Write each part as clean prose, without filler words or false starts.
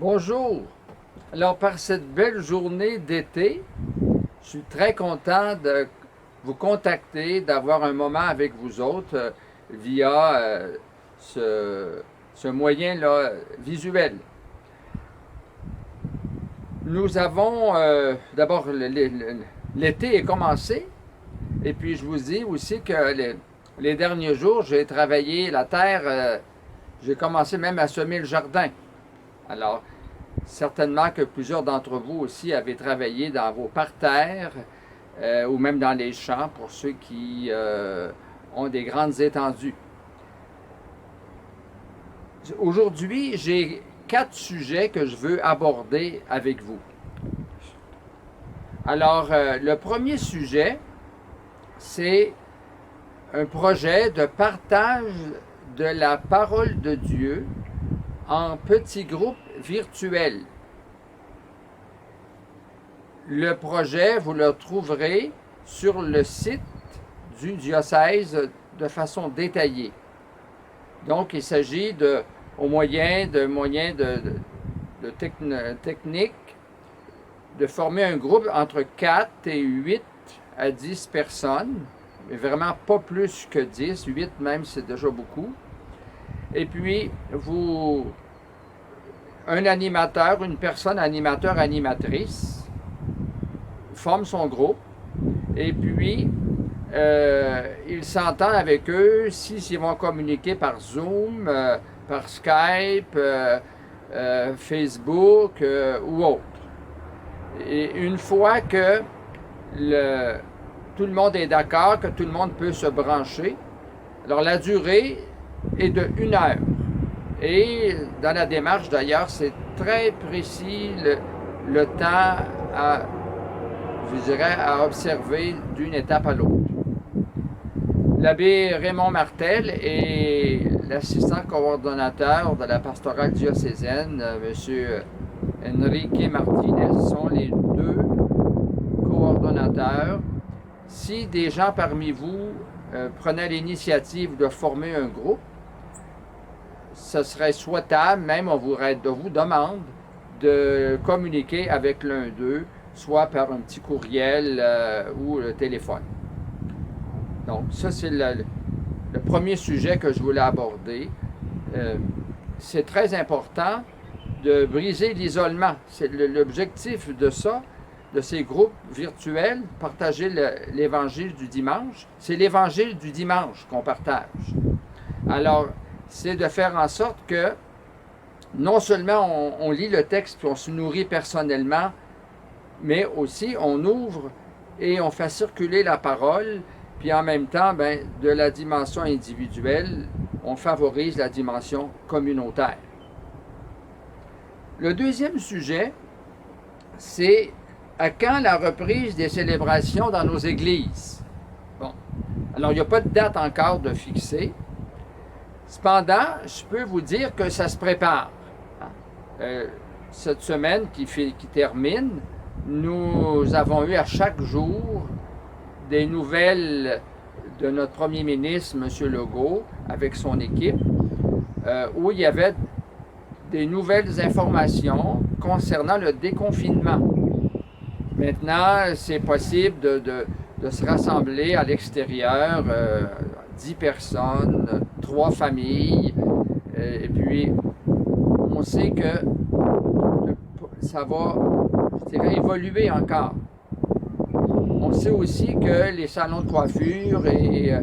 Bonjour. Alors, par cette belle journée d'été, je suis très content de vous contacter, d'avoir un moment avec vous autres via ce, ce moyen-là visuel. Nous avons, d'abord, l'été est commencé, et puis je vous dis aussi que les derniers jours, j'ai travaillé la terre, j'ai commencé même à semer le jardin. Alors, certainement que plusieurs d'entre vous aussi avez travaillé dans vos parterres ou même dans les champs pour ceux qui ont des grandes étendues. Aujourd'hui, j'ai 4 sujets que je veux aborder avec vous. Alors, le premier sujet, c'est un projet de partage de la parole de Dieu en petits groupes virtuels. Le projet, vous le trouverez sur le site du diocèse de façon détaillée. Donc, il s'agit au moyen de techniques de former un groupe entre 4 et 8 à 10 personnes, mais vraiment pas plus que 10, 8 même, c'est déjà beaucoup. Et puis, un animateur, une personne animateur, animatrice, forme son groupe, et puis il s'entend avec eux s'ils vont communiquer par Zoom, par Skype, Facebook ou autre. Et une fois que tout le monde est d'accord, que tout le monde peut se brancher, alors la durée est de 1 heure. Et dans la démarche d'ailleurs, c'est très précis le temps à observer d'une étape à l'autre. L'abbé Raymond Martel et l'assistant coordonnateur de la pastorale diocésaine, M. Enrique Martinez, sont les 2 coordonnateurs. Si des gens parmi vous prenaient l'initiative de former un groupe, ce serait souhaitable, même on vous demande de communiquer avec l'un d'eux, soit par un petit courriel ou le téléphone. Donc, ça, c'est le premier sujet que je voulais aborder. C'est très important de briser l'isolement. C'est l'objectif de ça, de ces groupes virtuels, partager l'évangile du dimanche. C'est l'évangile du dimanche qu'on partage. Alors, c'est de faire en sorte que non seulement on lit le texte et on se nourrit personnellement, mais aussi on ouvre et on fait circuler la parole, puis en même temps, de la dimension individuelle, on favorise la dimension communautaire. Le deuxième sujet, c'est à quand la reprise des célébrations dans nos églises? Bon, alors il n'y a pas de date encore de fixée. Cependant, je peux vous dire que ça se prépare. Cette semaine qui termine, nous avons eu à chaque jour des nouvelles de notre premier ministre, M. Legault, avec son équipe, où il y avait des nouvelles informations concernant le déconfinement. Maintenant, c'est possible de se rassembler à l'extérieur, 10 personnes, 3 familles, et puis on sait que ça va, je dirais, évoluer encore. On sait aussi que les salons de coiffure et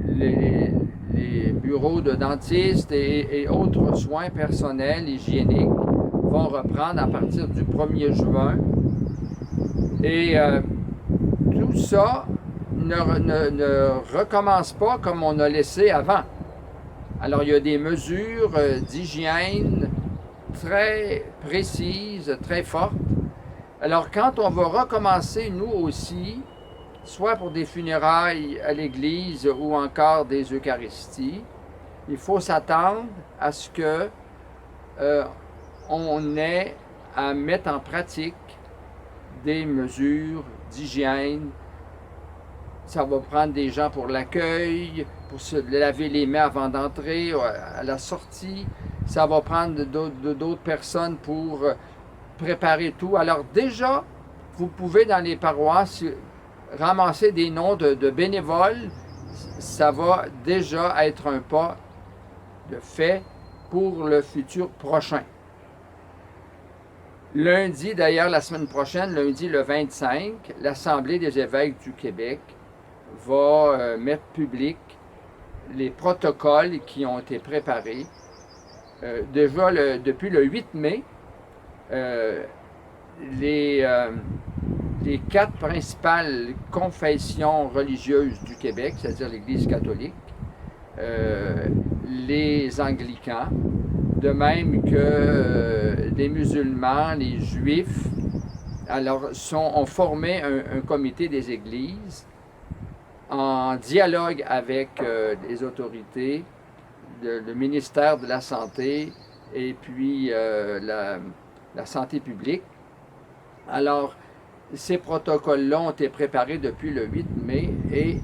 les bureaux de dentistes et autres soins personnels, hygiéniques, vont reprendre à partir du 1er juin. Et tout ça ne recommence pas comme on a laissé avant. Alors, il y a des mesures d'hygiène très précises, très fortes. Alors, quand on va recommencer, nous aussi, soit pour des funérailles à l'église ou encore des Eucharisties, il faut s'attendre à ce que on ait à mettre en pratique des mesures d'hygiène. Ça va prendre des gens pour l'accueil, pour se laver les mains avant d'entrer, à la sortie. Ça va prendre d'autres personnes pour préparer tout. Alors déjà, vous pouvez dans les paroisses ramasser des noms de bénévoles. Ça va déjà être un pas de fait pour le futur prochain. Lundi, d'ailleurs, la semaine prochaine, lundi le 25, l'Assemblée des évêques du Québec va mettre public les protocoles qui ont été préparés. Déjà, depuis le 8 mai, les 4 principales confessions religieuses du Québec, c'est-à-dire l'Église catholique, les anglicans, de même que les musulmans, les juifs, alors ont formé un comité des églises en dialogue avec les autorités, le ministère de la Santé et puis la santé publique. Alors, ces protocoles-là ont été préparés depuis le 8 mai et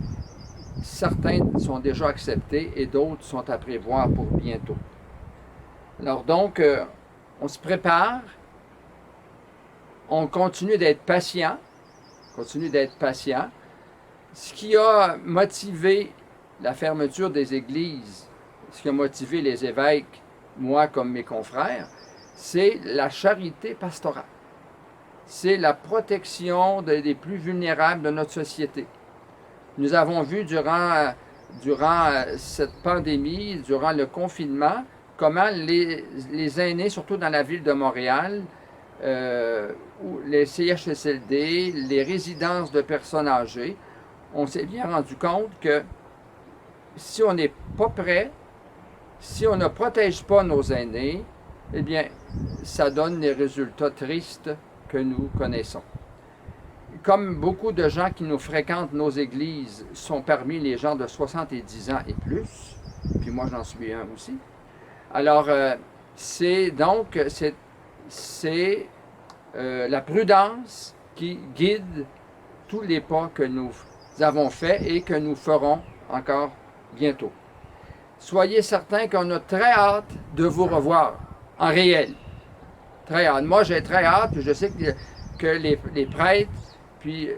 certains sont déjà acceptés et d'autres sont à prévoir pour bientôt. Alors donc, on se prépare, on continue d'être patient, Ce qui a motivé la fermeture des églises, ce qui a motivé les évêques, moi comme mes confrères, c'est la charité pastorale. C'est la protection des plus vulnérables de notre société. Nous avons vu durant cette pandémie, durant le confinement, comment les aînés, surtout dans la ville de Montréal, les CHSLD, les résidences de personnes âgées, on s'est bien rendu compte que si on n'est pas prêt, si on ne protège pas nos aînés, eh bien, ça donne les résultats tristes que nous connaissons. Comme beaucoup de gens qui nous fréquentent nos églises sont parmi les gens de 70 ans et plus, puis moi j'en suis un aussi, alors c'est la prudence qui guide tous les pas que nous avons faits et que nous ferons encore bientôt. Soyez certains qu'on a très hâte de vous revoir en réel. Très hâte. Moi, j'ai très hâte, puis je sais que les prêtres, puis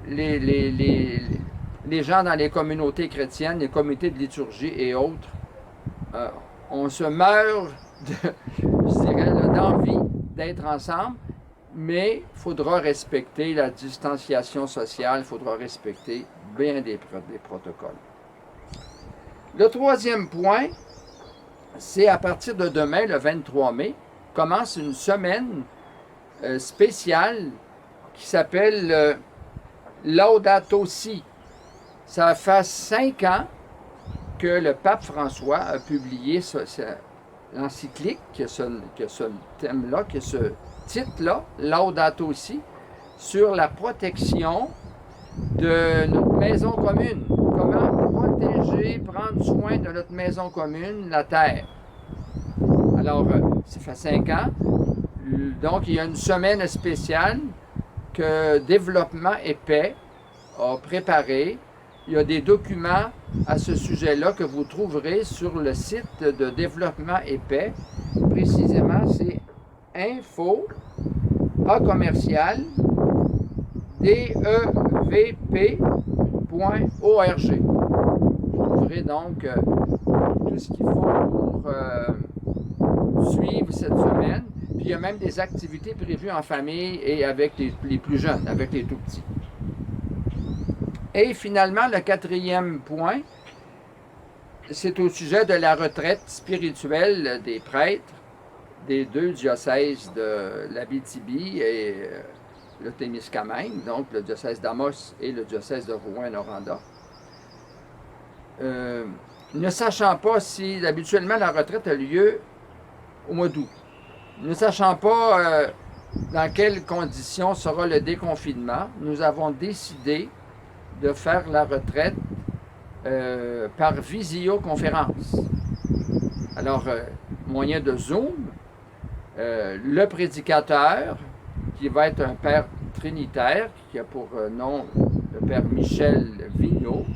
les gens dans les communautés chrétiennes, les comités de liturgie et autres, on se meurt, d'envie d'être ensemble, mais il faudra respecter la distanciation sociale, il faudra respecter bien des protocoles. Le troisième point, c'est à partir de demain, le 23 mai, commence une semaine spéciale qui s'appelle Laudato Si. Ça fait 5 ans que le pape François a publié l'encyclique qui a ce thème-là, qui a ce titre-là, Laudato Si, sur la protection de notre maison commune. Comment protéger, prendre soin de notre maison commune, la terre. Alors, ça fait 5 ans. Donc, il y a une semaine spéciale que Développement et Paix a préparée. Il y a des documents à ce sujet-là que vous trouverez sur le site de Développement et Paix. Précisément, c'est info A commercial devp.org. Vous trouverez donc tout ce qu'il faut pour suivre cette semaine. Puis il y a même des activités prévues en famille et avec les plus jeunes, avec les tout petits. Et finalement, le quatrième point, c'est au sujet de la retraite spirituelle des prêtres des 2 diocèses de l'Abitibi et le Témiscamingue, donc le diocèse d'Amos et le diocèse de Rouyn-Noranda. Ne sachant pas si habituellement la retraite a lieu au mois d'août, ne sachant pas dans quelles conditions sera le déconfinement, nous avons décidé de faire la retraite par visioconférence. Alors, moyen de Zoom, le prédicateur, qui va être un père trinitaire, qui a pour nom le père Michel Vigneault.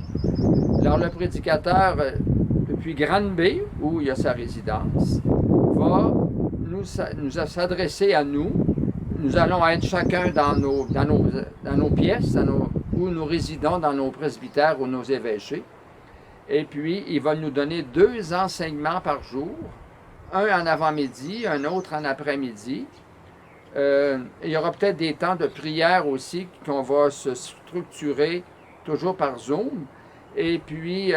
Alors, le prédicateur, depuis Granby, où il a sa résidence, va nous s'adresser à nous. Nous allons être chacun dans nos pièces, où nous résidons, dans nos presbytères ou nos évêchés. Et puis, il va nous donner 2 enseignements par jour, un en avant-midi, un autre en après-midi. Il y aura peut-être des temps de prière aussi qu'on va se structurer toujours par Zoom. Et puis,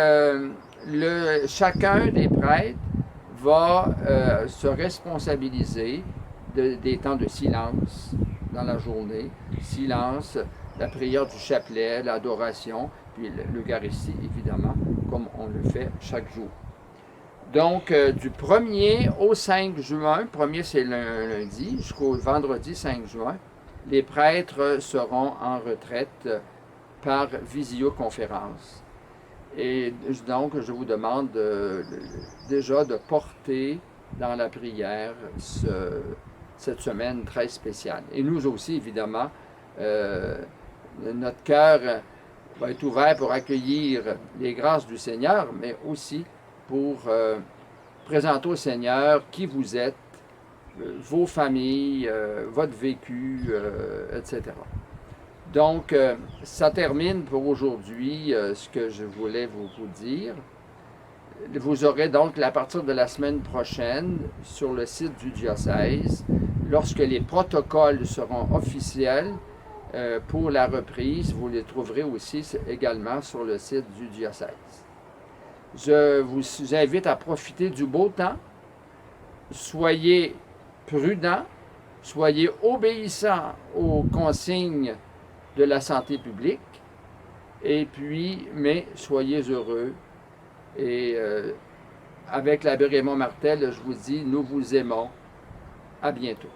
chacun des prêtres va se responsabiliser des temps de silence dans la journée. Silence, la prière du chapelet, l'adoration, puis l'Eucharistie, évidemment, comme on le fait chaque jour. Donc, du 1er au 5 juin, 1er c'est lundi, jusqu'au vendredi 5 juin, les prêtres seront en retraite par visioconférence. Et donc, je vous demande déjà de porter dans la prière cette semaine très spéciale. Et nous aussi, évidemment, notre cœur va être ouvert pour accueillir les grâces du Seigneur, mais aussi pour présenter au Seigneur qui vous êtes, vos familles, votre vécu, etc. Donc, ça termine pour aujourd'hui ce que je voulais vous dire. Vous aurez donc, à partir de la semaine prochaine, sur le site du diocèse, lorsque les protocoles seront officiels pour la reprise, vous les trouverez aussi également sur le site du diocèse. Je vous invite à profiter du beau temps. Soyez prudents, soyez obéissants aux consignes de la santé publique, et puis, mais soyez heureux. Et avec l'abbé Raymond Martel, je vous dis, nous vous aimons. À bientôt.